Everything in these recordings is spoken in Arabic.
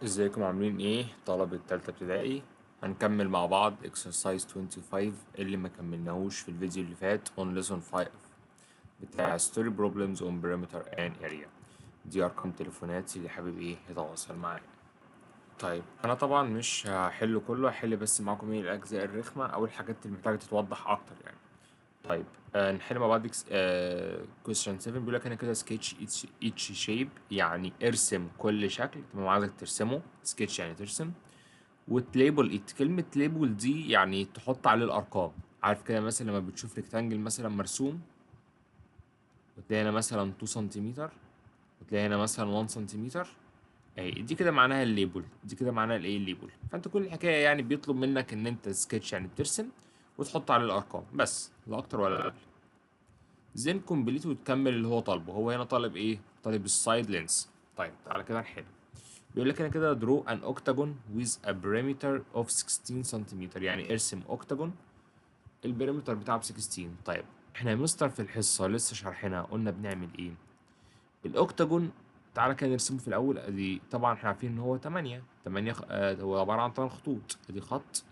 ازيكم عاملين ايه طلبة تالتة ابتدائي؟ هنكمل مع بعض exercise 25 اللي ما كملناهوش في الفيديو اللي فات on lesson 5 بتاع story problems on perimeter and area. دي ارقام تليفوناتي اللي حابب ايه يتواصل معايا. طيب انا طبعا مش هحل كله، هحل بس معاكم ايه الاجزاء الرخمة او الحاجات اللي محتاجة تتوضح اكتر يعني. طيب نحل مع بعض question 7 بيقول لك هنا كده sketch each shape، يعني ارسم كل شكل. تمام، عايزك ترسمه sketch يعني ترسم وتليبل ات. كلمة ليبل دي يعني تحط عليه الأرقام. عارف كده مثلا لما بتشوف ريكتانجل مثلا مرسوم وتلاقي هنا مثلا 2 سنتيمتر وتلاقي هنا مثلا 1 سنتيمتر، اهي دي كده معناها الليبل، دي كده معناها الايه الليبل. فانت كل الحكاية يعني بيطلب منك ان انت سكتش يعني بترسم وتحط عليه الأرقام بس، لا أكتر ولا أقل. زين كومبليت وتكمل اللي هو طالبه. هو هنا طالب ايه؟ طالب السايد لينس. طيب تعالى كده نحل. بيقول لك هنا كده draw an octagon with a perimeter of 16 سنتيمتر، يعني ارسم اوكتاجون البريمتر بتاعه ب 16. طيب احنا يا مستر في الحصة لسه شارحينها، قلنا بنعمل ايه؟ الاوكتاجون تعالى كده نرسمه في الاول. ادي طبعا احنا عارفين ان هو 8 هو عبارة عن 8 خطوط. ادي خط،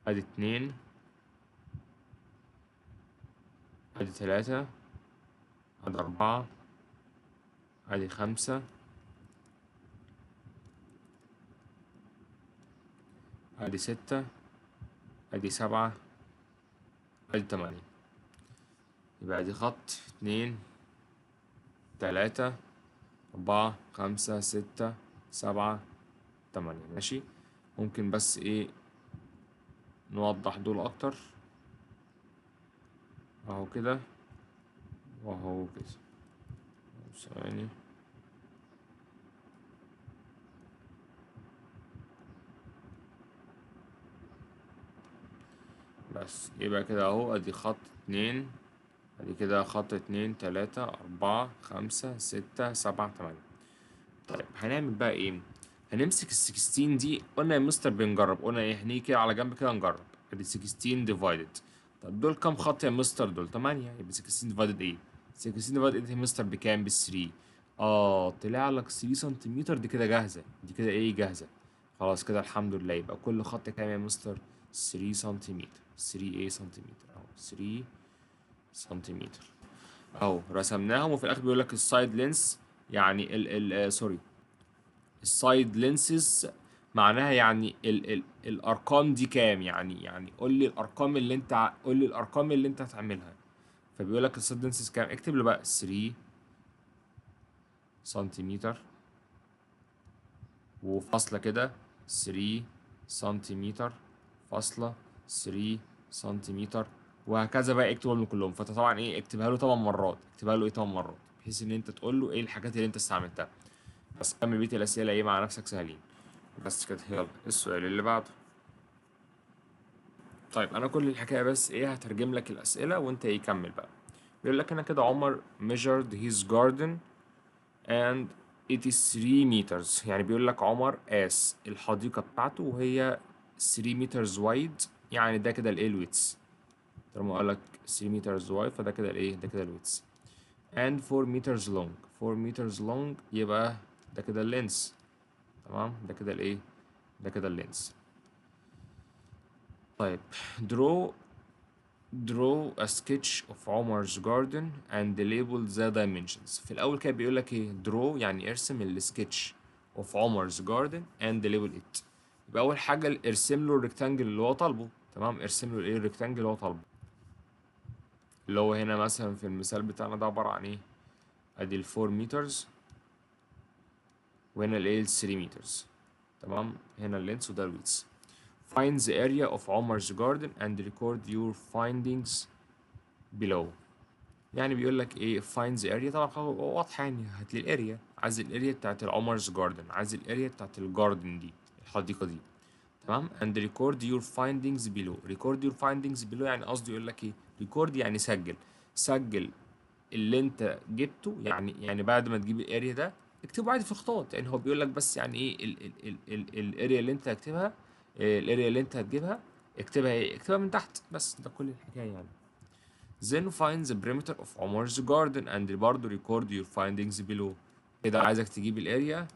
ادي 2، ادي 3، ادي 4، ادي 5، ادي 6، ادي 7، ادي 8. يبقى ادي خط 2، 3، 4، 5، 6، 7، 8. ماشي. ممكن بس ايه نوضح دول اكتر. اهو كده واهو كده. ثواني. بس يبقى كده اهو ادي خط 2، ادي كده خط 2، 3، 4، 5، 6، 7، 8. طيب هنعمل بقى ايه؟ هنمسك ال16 دي. قلنا يا مستر بنجرب، قلنا ايه؟ هنيجي كده على جنب كده نجرب. ادي 16 ديفايدد. طب دول كام خط يا مستر؟ دول 8. يبقى 16 ديفايدد ايه؟ 16 ديفايدد ايه يا مستر بكام؟ ب 3. طلع لك 3 سنتيمتر. دي كده جاهزة، دي كده ايه جاهزة. خلاص كده الحمد لله. يبقى كل خط كام يا مستر؟ 3 سنتيمتر. 3 ايه سنتيمتر اهو 3 سنتيمتر اهو رسمناهم. وفي الاخر بيقول لك السايد لينس، يعني ال سوري، السايد لينسز معناها يعني ال الارقام دي كام. يعني قول لي الارقام اللي انت قول لي الارقام اللي انت هتعملها. فبيقول لك السايد لينسز كام. اكتب له بقى 3 سنتيمتر وفاصلة كده 3 سنتيمتر فاصلة 3 سنتيمتر، وهكذا بقى. اكتبهم كلهم. فانت طبعا ايه اكتبها له 8 مرات. اكتبها له ايه 8 مرات بحيث ان انت تقول له ايه الحاجات اللي انت استعملتها. بس كمل بقية الاسئلة ايه مع نفسك سهلين. بس كده. يلا السؤال اللي بعده. طيب انا كل الحكايه بس ايه هترجم لك الاسئله وانت ايه كمل بقى. بيقول لك هنا كده عمر measured his garden and it is 3 meters. يعني بيقول لك عمر قاس الحديقه بتاعته وهي 3 meters wide. يعني ده كده الايه الويتس. طالما قال لك 3 meters wide فده كده الايه ده كده الويتس. and 4 meters long. 4 meters long يبقى ده كده اللينس. تمام، ده كده الايه ده كده اللينس. طيب draw a sketch of عمر's garden and label the dimensions. في الأول كده بيقول لك إيه draw يعني ارسم السكتش of عمر's garden and label it. يبقى أول حاجة ارسم له الريكتانجل اللي هو طالبه. تمام، ارسم له الإيه الريكتانجل اللي هو طالبه. اللي هو هنا مثلا في المثال بتاعنا ده عبارة عن إيه؟ أدي ال 4 meters وهنا الإيه ال 3 meters. تمام، هنا اللينس وده الويدث. Find the area of عمر's garden and record your findings below. يعني بيقول لك ايه find the area. طبعا واضحه يعني هات لي الاريا. عايز الاريا بتاعت العمر's جاردن، عايز الاريا بتاعت الجاردن دي الحديقه دي. تمام and record your findings below. record your findings below يعني قصدي يقول لك ايه record يعني سجل. سجل اللي انت جبته. يعني بعد ما تجيب الاريا ده اكتبه عادي في خطوات. يعني هو بيقول لك بس يعني ايه الاريا اللي انت هتكتبها، الاريا اللي انت هتجيبها اكتبها ايه اكتبها من تحت. بس ده كل الحكايه يعني. Then find the perimeter of Omar's garden and برضه record your findings below. كده عايزك تجيب الاريا،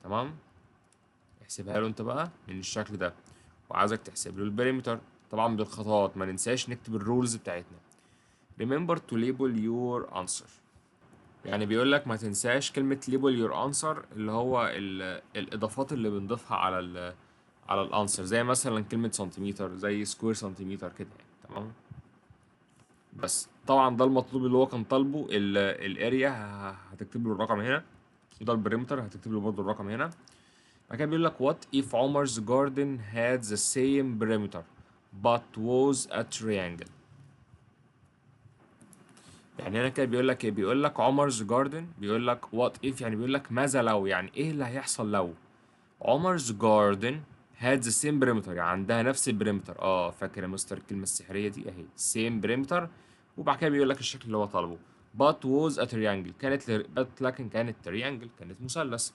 تمام. احسبها له انت بقى من الشكل ده، وعايزك تحسب له البريمتر طبعا بالخطوات. ما ننساش نكتب الرولز بتاعتنا. remember to label your answer. يعني بيقول لك ما تنساش كلمة label your answer، اللي هو الإضافات اللي بنضيفها على الانسر، زي مثلا كلمة سنتيمتر، زي سكوير سنتيمتر كده يعني، تمام. بس طبعا ده المطلوب اللي هو كان طالبه. الاريا هتكتب له الرقم هنا، وده البريمتر هتكتب له برضه الرقم هنا. بعد كده بيقول لك what if عمر's garden had the same perimeter but was a triangle. يعني هنا كده بيقول لك ايه؟ بيقول لك عمر's garden، بيقول لك what if يعني بيقول لك ماذا لو، يعني ايه اللي هيحصل لو عمر's garden had the same perimeter، يعني عندها نفس البريمتر. فاكر يا مستر الكلمة السحرية دي اهي same perimeter. وبعد كده بيقول لك الشكل اللي هو طالبه but was a triangle، لكن كانت triangle، كانت مثلث.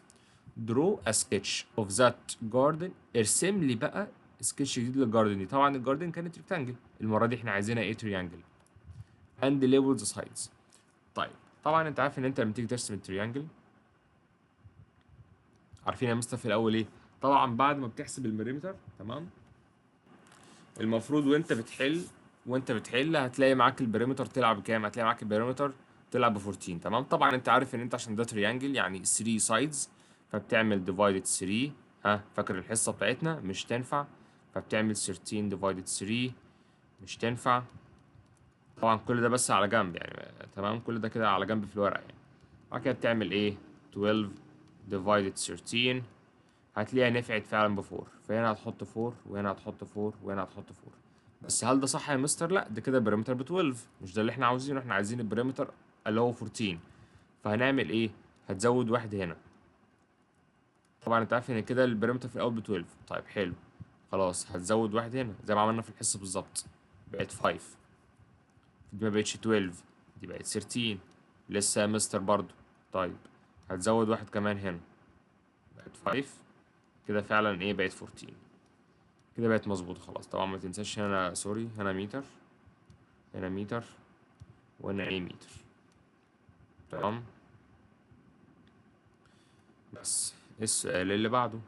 draw a sketch of that garden، ارسم لي بقى سكتش جديد للجاردن دي. طبعا الجاردن كانت ريكتانجل، المرة دي احنا عايزينها ايه؟ تريانجل. and label the sides. طيب طبعا انت عارف ان انت لما تيجي ترسم التريانجل، عارفين يا مستر في الاول ايه؟ طبعا بعد ما بتحسب المريمتر، تمام، المفروض وانت بتحل هتلاقي معاك البريمتر تلعب بكام؟ هتلاقي معاك البريمتر تلعب ب 14، تمام. طبعا انت عارف ان انت عشان ده تريانجل يعني 3 سايدز، فبتعمل ديفايدد 3. فاكر الحصه بتاعتنا؟ مش تنفع. فبتعمل 13 ديفايدد 3، مش تنفع. طبعا كل ده بس على جنب يعني، تمام، كل ده كده على جنب في الورقه يعني. بعد كده بتعمل ايه؟ 12 divided 13، هتلاقيها نفعت فعلا ب 4. فهنا هتحط 4، وهنا هتحط 4، وهنا هتحط 4. بس هل ده صح يا مستر؟ لا، ده كده البريمتر ب 12، مش ده اللي احنا عاوزينه. احنا عايزين البريمتر اللي هو 14. فهنعمل ايه؟ هتزود واحد هنا. طبعا انت عارف ان كده البريمتر في الاول ب 12. طيب حلو، خلاص هتزود واحد هنا زي ما عملنا في الحصه بالظبط، بقت 5. دي ما بقتش 12، دي بقت 13. لسه يا مستر برضو. طيب هتزود واحد كمان هنا، بقت 5. كده فعلا ايه؟ بقت 14. كده بقت مظبوطة خلاص. طبعا ما تنساش هنا، سوري، هنا متر، هنا متر، وهنا ايه؟ متر، تمام. بس السؤال اللي بعده.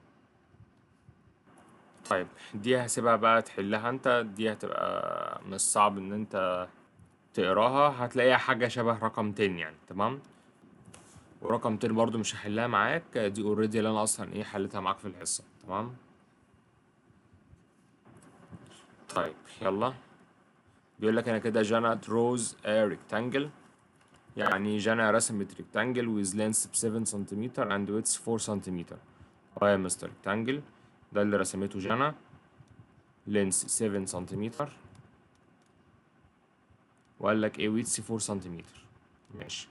طيب دي هسيبها بقى تحلها انت، دي هتبقى مش صعب ان انت تقراها، هتلاقيها حاجة شبه رقم 10 يعني، تمام. ورقم 10 برضو مش هحلها معاك، دي اوريدي اللي انا اصلا ايه حلتها معاك في الحصة، تمام. طيب يلا. بيقول لك انا كده جانا draws a rectangle، يعني جانا رسمت rectangle with length ب 7 سنتيمتر and width 4 سنتيمتر. يا مستر rectangle ده اللي رسمته جانا، length 7 سنتيمتر، وقال لك ايه؟ width 4 سنتيمتر، ماشي.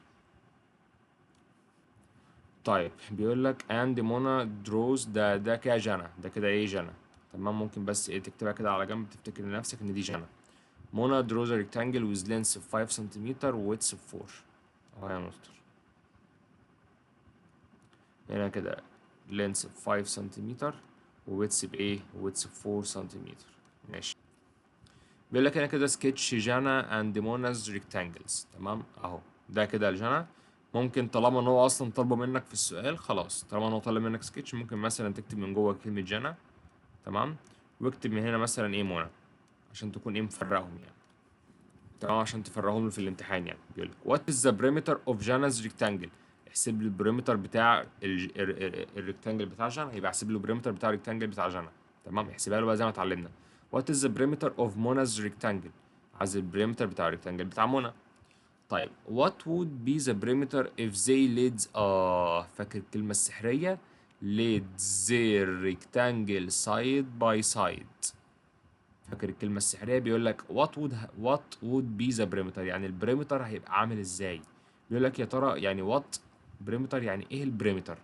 طيب بيقول لك and منى draws، ده كده جانا، ده كده ايه؟ جانا، تمام. ممكن بس ايه تكتبها كده على جنب، تفتكر لنفسك ان دي جانا. منى draws a rectangle with length 5 سنتيمتر و width 4. يا مستر هنا كده لينس ب 5 سنتيمتر، وويتس بايه؟ ويتس ب 4 سنتيمتر، ماشي. بيقول لك هنا كده سكتش جانا اند موناز ريكتانجلز، تمام اهو. ده كده الجانا. ممكن طالما ان هو اصلا طالبه منك في السؤال، خلاص طالما ان هو طالب منك سكتش، ممكن مثلا تكتب من جوه كلمة جانا، تمام، واكتب من هنا مثلا ايه؟ مونا، عشان تكون ايه؟ مفرقهم يعني، تمام، عشان تفرقهم في الامتحان يعني. بيقول لك وات از ذا بريمتر اوف جانا's ريكتانجل، احسب لي البريمتر بتاع الريكتانجل بتاع جانا. يبقى احسب له البريمتر بتاع الريكتانجل بتاع جانا، تمام. احسبها له بقى زي ما اتعلمنا. وات از ذا بريمتر اوف منا's ريكتانجل، عايز البريمتر بتاع الريكتانجل بتاع منى. طيب what would be the perimeter if they laid، فاكر الكلمة السحرية؟ laid their rectangle side by side. فاكر الكلمة السحرية؟ بيقول لك what would be the perimeter، يعني البريمتر هيبقى عامل ازاي. بيقول لك يا ترى يعني what بريمتر، يعني ايه البريمتر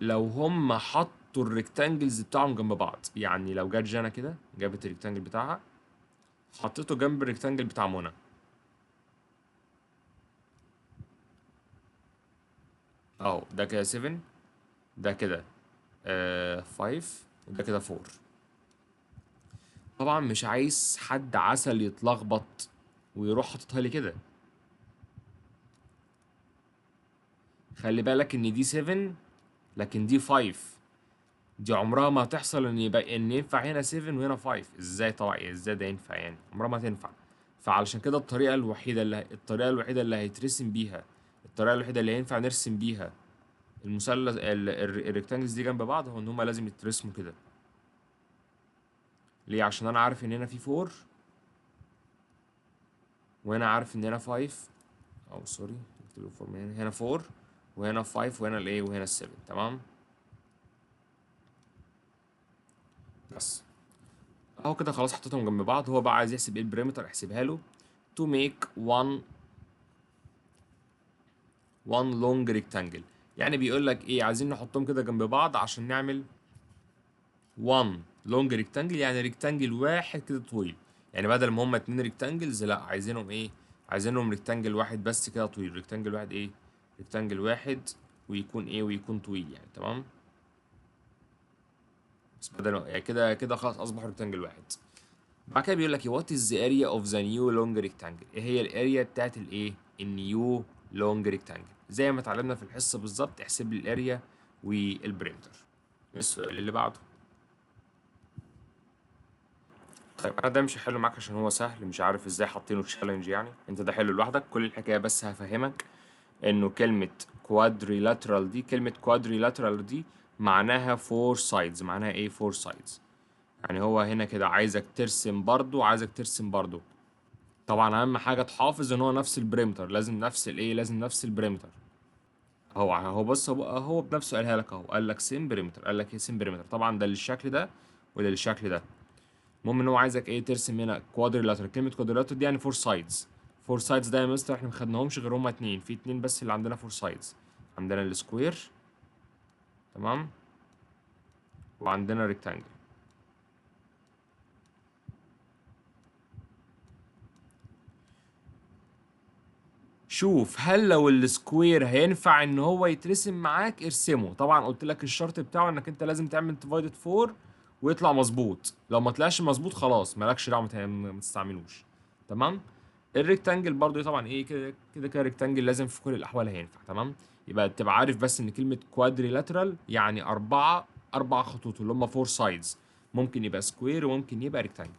لو هم حطوا الريكتانجلز بتاعهم جنب بعض. يعني لو جت جانا كده جابت الريكتانجل بتاعها، حطيته جنب الريكتانجل بتاع منى، اهو ده كده 7، ده كده 5، وده كده 4. طبعا مش عايز حد عسل يتلخبط ويروح حاططها لي كده. خلي بالك ان دي 7 لكن دي 5. دي عمرها ما هتحصل ان يبقى ان ينفع هنا 7 وهنا 5. ازاي؟ طبعا ازاي ده ينفع يعني؟ عمرها ما تنفع. فعلشان كده الطريقة الوحيدة اللي هيترسم بيها، الطريقة الوحيدة اللي ينفع نرسم بيها المثلث الريكتانجلز دي جنب بعض هو ان هما لازم يترسموا كده. ليه؟ عشان انا عارف ان هنا في 4 وهنا عارف ان هنا 5. او سوري، نكتب 4 من هنا 4 وهنا 5 وهنا الايه وهنا 7. تمام. بس اهو كده خلاص حطيتهم جنب بعض. هو بقى عايز يحسب ايه البريمتر، احسبها له to make one long rectangle. يعني بيقول لك ايه، عايزين نحطهم كده جنب بعض عشان نعمل one long rectangle، يعني ريكتانجل واحد كده طويل. يعني بدل ما هما 2 ريكتانجلز، لا عايزينهم ايه، عايزينهم ريكتانجل واحد بس كده طويل. ريكتانجل واحد ايه، ريكتانجل واحد ويكون ايه، ويكون طويل يعني. تمام. بس بدل يعني كده كده خلاص اصبح ريكتانجل واحد. بعد كده بيقول لك وات از ذا اريا اوف ذا نيو لونج ريكتانجل. ايه هي الاريا بتاعت الايه، النيو لونج ريكتانجل؟ زي ما اتعلمنا في الحصه بالظبط، احسب لي الاريا والبريمتر. السؤال اللي بعده. طيب انا ده مش هحله معاك عشان هو سهل، مش عارف ازاي حاطينه تشالنج يعني. انت ده حله لوحدك. كل الحكايه بس هفهمك انه كلمه كوادريلاترال دي، كلمه كوادريلاترال دي معناها فور سايدز. معناها ايه فور سايدز؟ يعني هو هنا كده عايزك ترسم برضو، عايزك ترسم برضو. طبعا اهم حاجه تحافظ ان هو نفس البريمتر، لازم نفس الايه، لازم نفس البريمتر. هو بص، هو بنفسه قالها لك اهو، قال لك سيم بريمتر. قال لك ايه سيم بريمتر؟ طبعا ده للشكل ده وده للشكل ده. المهم ان هو عايزك ايه، ترسم هنا كوادريلاتر. كلمه كوادريلاتر دي يعني فور سايدز. فور سايدز ده يا مستر احنا ما خدناهمش غير هما اتنين، في اتنين بس اللي عندنا فور سايدز. عندنا السكوير، تمام، وعندنا ريكتانجل. شوف هل لو السكوير هينفع ان هو يترسم معاك ارسمه. طبعا قلت لك الشرط بتاعه انك انت لازم تعمل ديفايدد 4 ويطلع مظبوط. لو ما طلعش مظبوط خلاص مالكش دعوه، ما تستعملوش. تمام. الريكتانجل برضو طبعا ايه، كده كده كده ريكتانجل لازم في كل الاحوال هينفع. تمام. يبقى تبقى عارف بس ان كلمه كوادريلاترال يعني اربع خطوط اللي هم فور سايدز. ممكن يبقى سكوير وممكن يبقى ريكتانجل.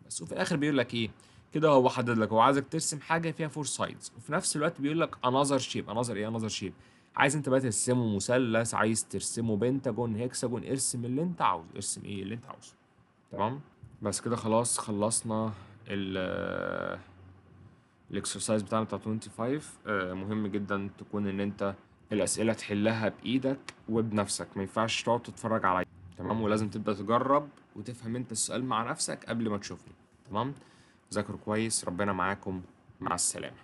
بس وفي الاخر بيقول لك ايه، كده هو حدد لك، هو عايزك ترسم حاجه فيها فور سايدز وفي نفس الوقت بيقول لك انذر شيب. انذر ايه؟ انذر شيب. عايز انت بقى ترسمه مثلث، عايز ترسمه بنتاجون، هيكساجون، ارسم اللي انت عاوزه، ارسم ايه اللي انت عاوزه. تمام. بس كده خلاص خلصنا ال الاكسرسايز بتاعنا بتاع 25. مهم جدا تكون ان انت الاسئله تحلها بايدك وبنفسك، ما ينفعش تقعد تتفرج عليا. تمام. ولازم تبدا تجرب وتفهم انت السؤال مع نفسك قبل ما تشوفني. تمام. ذاكروا كويس، ربنا معاكم، مع السلامه.